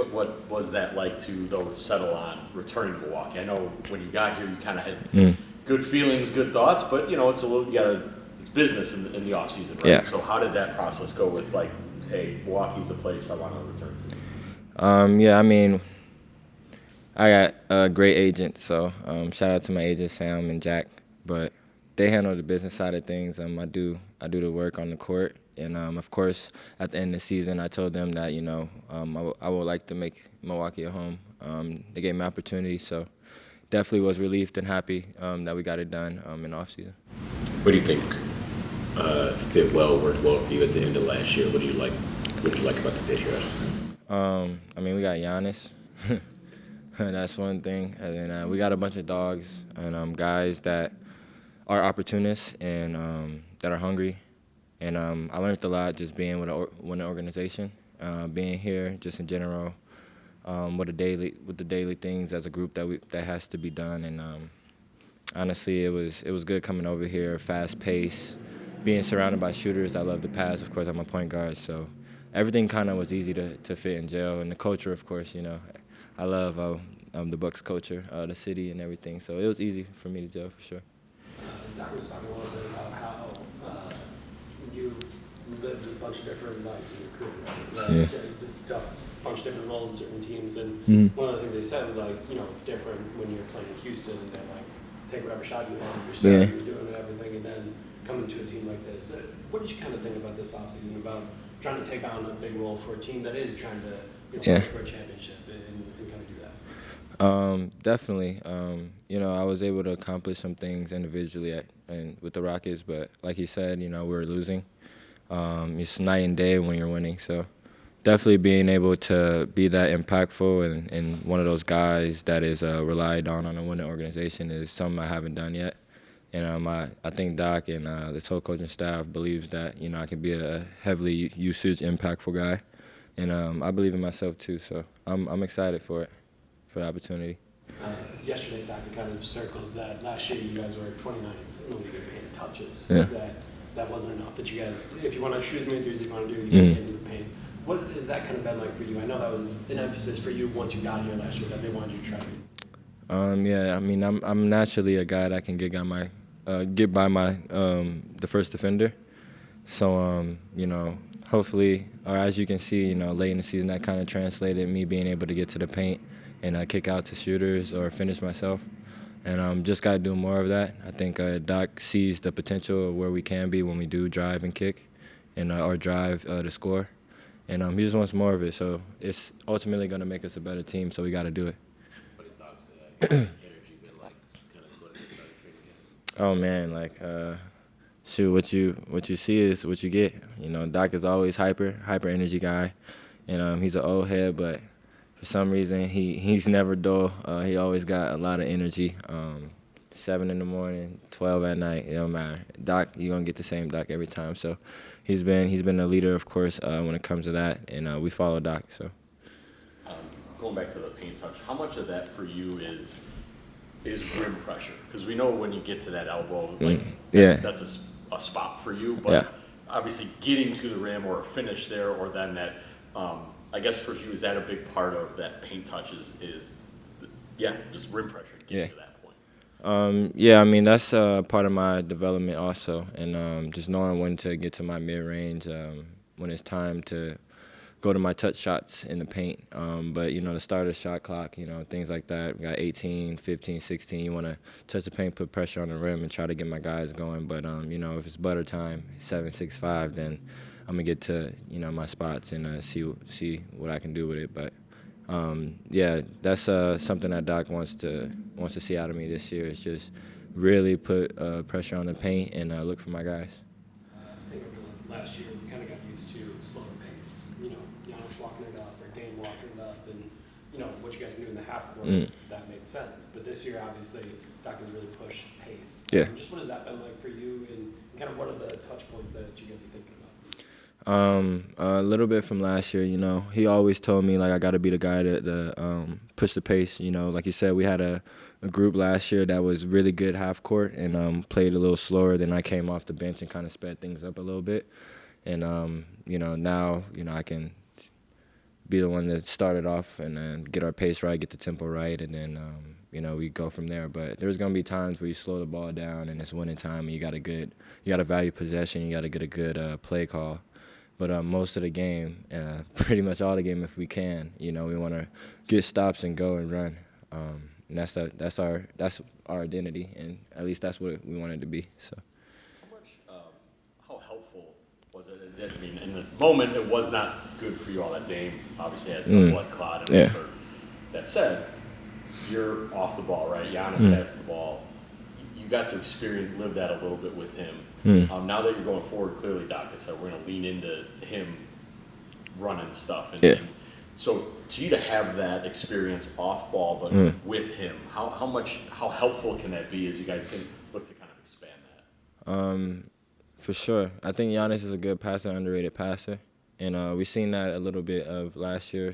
What was that like to, though, settle on returning to Milwaukee? I know when you got here, you kind of had good feelings, good thoughts, but, it's a little, it's business in the off season, right? Yeah. So how did that process go with, like, hey, Milwaukee's the place I want to return to? Yeah, I mean, I got a great agent, so shout out to my agents, Sam and Jack. But they handle the business side of things. I do the work on the court, and of course, at the end of the season, I told them that I would like to make Milwaukee a home. They gave me opportunity, so definitely was relieved and happy that we got it done in the offseason. What do you think worked well for you at the end of last year? What did you like about the fit here? I mean, we got Giannis. That's one thing. And then we got a bunch of dogs and guys that are opportunists and that are hungry. And I learned a lot just being with an organization, being here just in general, with the daily things as a group that has to be done. And honestly, it was good coming over here, fast pace, being surrounded by shooters. I love the pass. Of course, I'm a point guard, so everything kind of was easy to fit in jail. And the culture, of course, I love the Bucks culture, the city and everything. So it was easy for me to gel for sure. Doc was talking a little bit about how you lived a bunch of different lives in your career, right? Yeah. A bunch of different roles in certain teams. And one of the things they said was like, it's different when you're playing in Houston and then like take whatever shot you want, you're doing and everything, and then coming to a team like this. What did you kind of think about this offseason about trying to take on a big role for a team that is trying to play for a championship and kind of do that? Definitely. I was able to accomplish some things individually and with the Rockets, but like you said, we were losing. It's night and day when you're winning. So definitely being able to be that impactful and one of those guys that is relied on a winning organization is something I haven't done yet. And I think Doc and this whole coaching staff believes that, I can be a heavily usage, impactful guy. And I believe in myself too, so I'm excited for it, for the opportunity. Yesterday, Doc kind of circled that last year you guys were 29th in the league in touches. Yeah. That wasn't enough. That you guys, if you want to shoot as many threes as you want to do, you can get into the paint. What has that kind of been like for you? I know that was an emphasis for you once you got here last year that they wanted you to try. Yeah, I mean, I'm naturally a guy that can get by my the first defender. So hopefully, or as you can see, late in the season, that kind of translated me being able to get to the paint and kick out to shooters or finish myself. And just got to do more of that. I think Doc sees the potential of where we can be when we do drive and kick and or drive to score. And he just wants more of it. So it's ultimately going to make us a better team, so we got to do it. What does Doc say? Energy been like kind of going to start training again? Oh, man, shoot, what you see is what you get. Doc is always hyper energy guy, and he's an old head, but for some reason he's never dull. He always got a lot of energy. 7 in the morning, 12 at night, it don't matter. Doc, you're gonna get the same Doc every time. So he's been a leader, of course, when it comes to that, and we follow Doc. So Going back to the paint touch, how much of that for you is rim pressure? Because we know when you get to that elbow, that's a spot for you. But obviously, getting to the rim or a finish there, or then that, I guess for you, is that a big part of that paint touch? Is just rim pressure getting to that point. I mean that's part of my development also, and just knowing when to get to my mid range, when it's time to go to my touch shots in the paint. But, the start of the shot clock, things like that. We got 18, 15, 16. You want to touch the paint, put pressure on the rim, and try to get my guys going. But, if it's butter time, 7, 6, 5, then I'm going to get to, my spots and see what I can do with it. But, that's something that Doc wants to see out of me this year is just really put pressure on the paint and look for my guys. I think last year we kind of got used to slower pace. Giannis walking it up or Dame walking it up, and what you guys do in the half court, that made sense. But this year, obviously, Doc has really pushed pace. Yeah. Just what has that been like for you, and kind of what are the touch points that you guys be thinking about? A little bit from last year, he always told me like I got to be the guy to push the pace. Like you said, we had a group last year that was really good half court and played a little slower. Then I came off the bench and kind of sped things up a little bit. And now I can be the one that start it off and then get our pace right, get the tempo right, and then we go from there. But there's gonna be times where you slow the ball down and it's winning time, and you got to value possession, you got to get a good play call. But most of the game, pretty much all the game, if we can, we want to get stops and go and run. And that's our identity, and at least that's what we want it to be. So. How helpful was it? I mean, in the moment, it was not good for you all. That Dame obviously had a blood clot and was hurt. That said, you're off the ball, right? Giannis has the ball. You got to live that a little bit with him. Now that you're going forward, clearly Doc has said we're going to lean into him running stuff. And so to you to have that experience off ball, but with him, how helpful can that be as you guys can look to kind of expand that? For sure. I think Giannis is a good passer, underrated passer. And we've seen that a little bit of last year,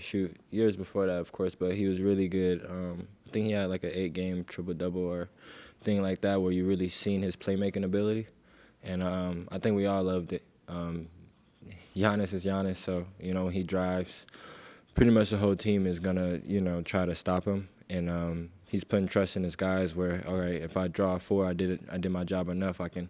years before that, of course, but he was really good. I think he had like an 8-game triple-double or thing like that where you really seen his playmaking ability. And I think we all loved it. Giannis is Giannis, so, when he drives, pretty much the whole team is going to, try to stop him. And he's putting trust in his guys where, all right, if I draw 4, I did my job enough, I can